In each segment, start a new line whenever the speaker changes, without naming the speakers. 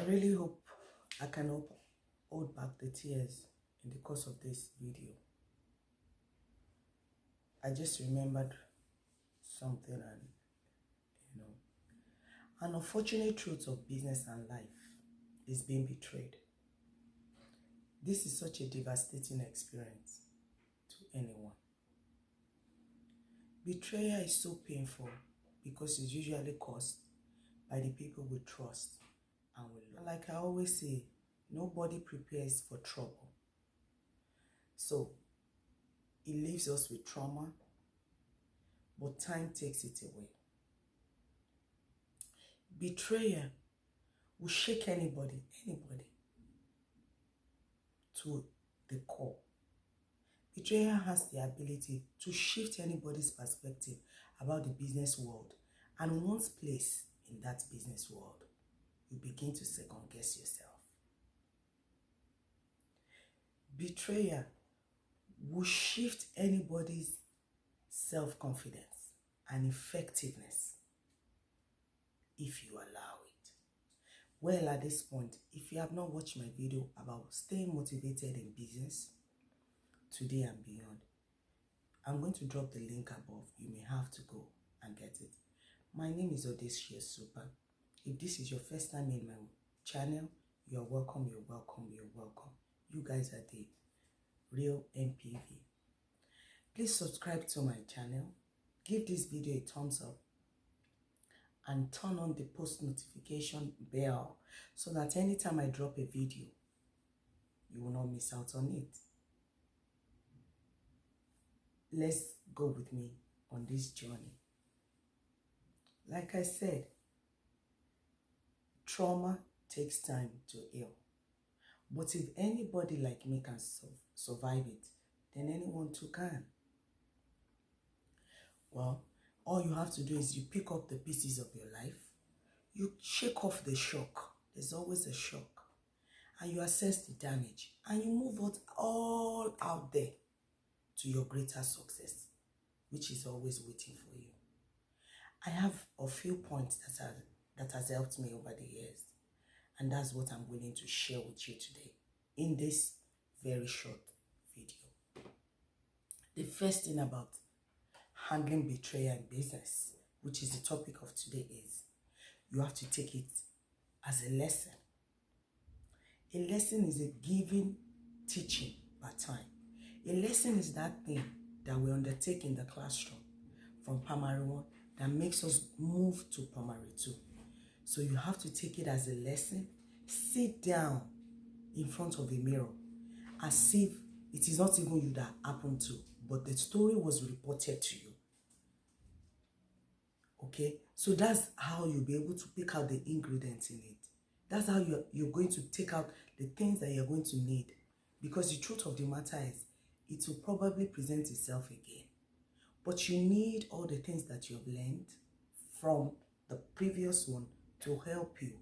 I really hope I can hold back the tears in the course of this video. I just remembered something, and an unfortunate truth of business and life is being betrayed. This is such a devastating experience to anyone. Betrayal is so painful because it's usually caused by the people we trust and we love. Like I always say, nobody prepares for trouble. So it leaves us with trauma, but time takes it away. Betrayal will shake anybody to the core. Betrayal has the ability to shift anybody's perspective about the business world, and once placed in that business world, you begin to second guess yourself. Betrayal will shift anybody's self-confidence and effectiveness if you allow it. Well, at this point, if you have not watched my video about staying motivated in business today and beyond, I'm going to drop the link above. You may have to go and get it. My name is Audacious Super. If this is your first time in my channel, you're welcome, you're welcome, you're welcome. You guys are the real MPV. Please subscribe to my channel, give this video a thumbs up, and turn on the post notification bell so that anytime I drop a video, you will not miss out on it. Let's go with me on this journey. Like I said, trauma takes time to heal. But if anybody like me can survive it, then anyone too can. Well, all you have to do is you pick up the pieces of your life, you shake off the shock. There's always a shock. And you assess the damage, and you move it all out there to your greater success, which is always waiting for you. I have a few points that has helped me over the years, and that's what I'm willing to share with you today in this very short video. The first thing about handling betrayal in business, which is the topic of today, is you have to take it as a lesson. A lesson is a given teaching by time. A lesson is that thing that we undertake in the classroom from primary 1 that makes us move to primary 2. So you have to take it as a lesson, sit down in front of a mirror as if it is not even you that happened to, but the story was reported to you. Okay, so that's how you'll be able to pick out the ingredients in it. That's how you're going to take out the things that you're going to need. Because the truth of the matter is, it will probably present itself again. But you need all the things that you have learned from the previous one to help you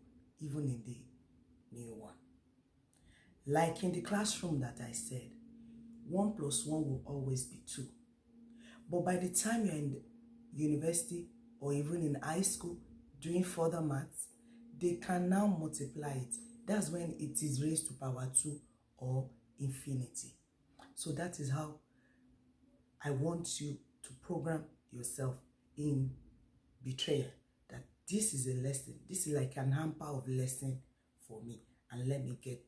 even in the new one. Like in the classroom that I said, 1 + 1 will always be 2. But by the time you're in the university or even in high school doing further maths, they can now multiply it. That's when it is raised to power 2 or infinity. So that is how I want you to program yourself in betrayal. That this is a lesson. This is like an hamper of lesson for me. And let me get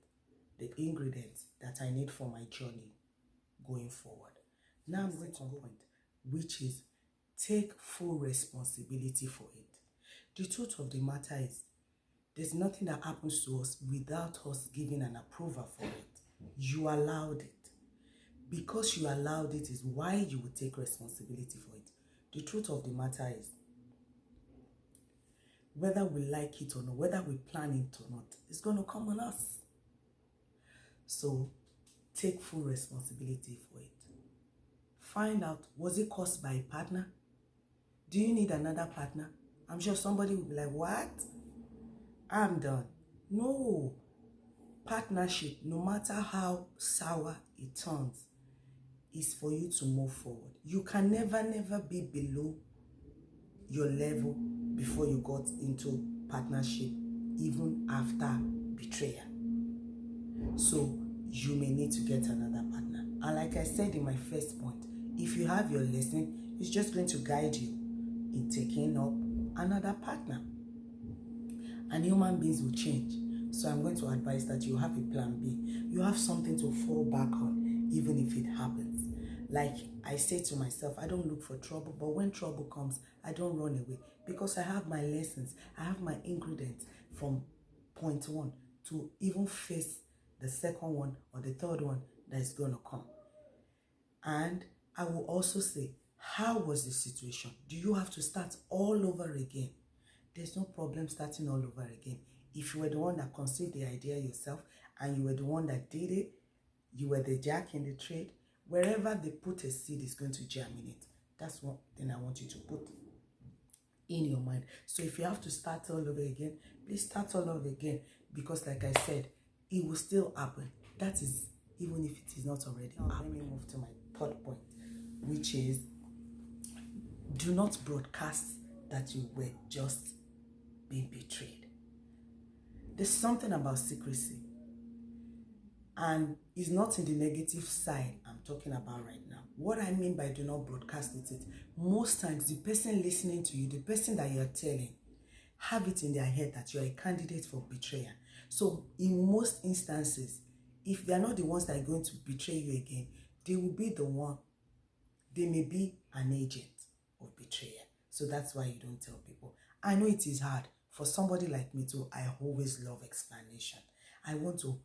the ingredients that I need for my journey going forward. Now I'm going to a point, which is take full responsibility for it. The truth of the matter is, there's nothing that happens to us without us giving an approval for it. You allowed it. Because you allowed it is why you will take responsibility for it. The truth of the matter is, whether we like it or not, whether we plan it or not, it's going to come on us. So take full responsibility for it. Find out, was it caused by a partner? Do you need another partner? I'm sure somebody will be like, what? I'm done. No. Partnership, no matter how sour it turns, is for you to move forward. You can never be below your level before you got into partnership, even after betrayer. So you may need to get another partner. And like I said in my first point, if you have your lesson, it's just going to guide you in taking up another partner. And human beings will change. So I'm going to advise that you have a plan B. You have something to fall back on, even if it happens. Like I say to myself, I don't look for trouble, but when trouble comes, I don't run away, because I have my lessons, I have my ingredients from point one to even face the second one or the third one that is going to come. And I will also say, how was the situation? Do you have to start all over again? There's no problem starting all over again. If you were the one that conceived the idea yourself and you were the one that did it, you were the jack in the trade, wherever they put a seed is going to germinate. That's one thing I want you to put in your mind. So if you have to start all over again, please start all over again, because like I said, it will still happen. That is, even if it is not already happening. Let me move to my third point, which is, do not broadcast that you were just being betrayed. There's something about secrecy, and it's not in the negative side I'm talking about right now. What I mean by do not broadcast it is, most times the person listening to you, the person that you're telling, have it in their head that you're a candidate for betrayal. So in most instances, if they're not the ones that are going to betray you again, they will be the one. They may be an agent of betrayal. So that's why you don't tell people. I know it is hard for somebody like me too. I always love explanation. I want to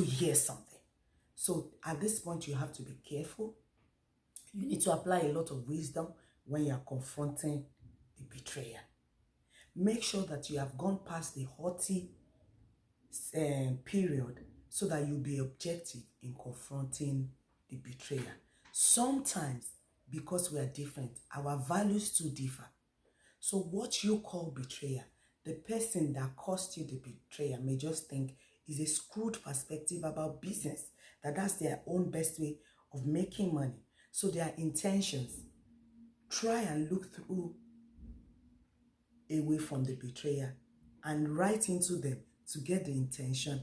hear something. So at this point, you have to be careful. You need to apply a lot of wisdom when you're confronting the betrayer. Make sure that you have gone past the haughty period, so that you'll be objective in confronting the betrayer. Sometimes, because we are different, our values too differ. So what you call betrayer, the person that caused you the betrayer may just think is a screwed perspective about business, that's their own best way of making money. So their intentions, try and look through away from the betrayer and write into them to get the intention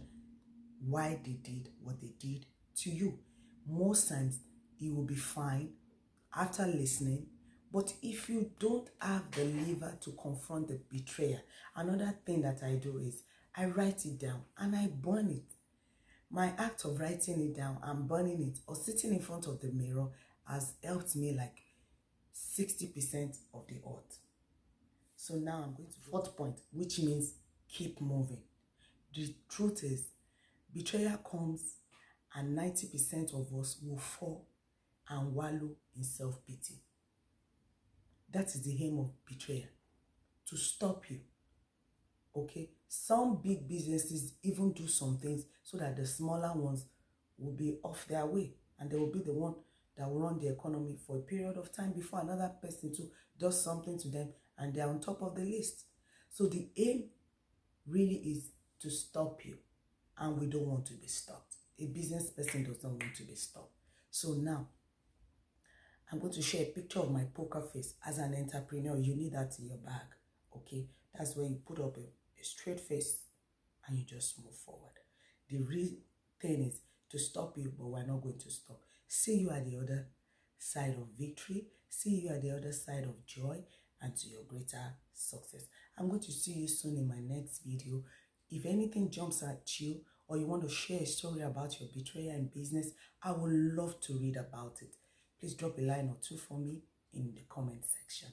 why they did what they did to you. Most times it will be fine after listening. But if you don't have the liver to confront the betrayer, another thing that I do is I write it down and I burn it. My act of writing it down and burning it, or sitting in front of the mirror, has helped me like 60% of the odds. So now I'm going to the fourth point, which means keep moving. The truth is, betrayal comes and 90% of us will fall and wallow in self-pity. That is the aim of betrayal, to stop you. Okay? Some big businesses even do some things so that the smaller ones will be off their way, and they will be the one that will run the economy for a period of time before another person too does something to them and they're on top of the list. So the aim really is to stop you, and we don't want to be stopped. A business person does not want to be stopped. So now I'm going to share a picture of my poker face. As an entrepreneur, you need that in your bag. Okay, that's where you put up a straight face and you just move forward. The real thing is to stop you, but we're not going to stop. See you at the other side of victory. See you at the other side of joy and to your greater success. I'm going to see you soon in my next video. If anything jumps at you, or you want to share a story about your betrayal in business, I would love to read about it. Please drop a line or two for me in the comment section.